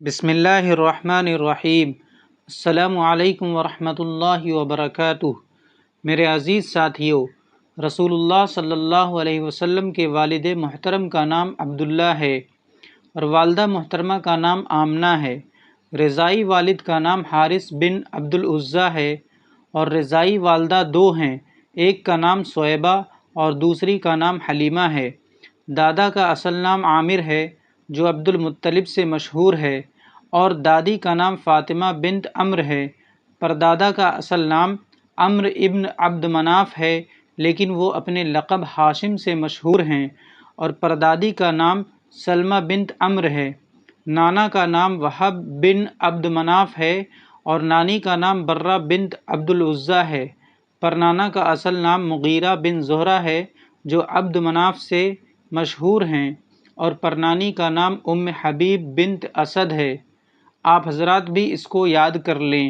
بسم اللہ الرحمن الرحیم۔ السلام علیکم ورحمۃ اللہ وبرکاتہ۔ میرے عزیز ساتھیو، رسول اللہ صلی اللہ علیہ وسلم کے والد محترم کا نام عبداللہ ہے اور والدہ محترمہ کا نام آمنہ ہے۔ رضائی والد کا نام حارث بن عبدالعزیٰ ہے اور رضائی والدہ دو ہیں، ایک کا نام صعیبہ اور دوسری کا نام حلیمہ ہے۔ دادا کا اصل نام عامر ہے جو عبد المطلب سے مشہور ہے، اور دادی کا نام فاطمہ بنت عمرو ہے۔ پردادا کا اصل نام عمرو ابن عبد مناف ہے، لیکن وہ اپنے لقب ہاشم سے مشہور ہیں، اور پردادی کا نام سلمہ بنت عمرو ہے۔ نانا کا نام وہب بن عبد مناف ہے اور نانی کا نام برہ بنت عبدالعزیٰ ہے۔ پرنانا کا اصل نام مغیرہ بن زہرہ ہے جو عبد مناف سے مشہور ہیں، اور پرنانی کا نام ام حبیب بنت اسد ہے۔ آپ حضرات بھی اس کو یاد کر لیں۔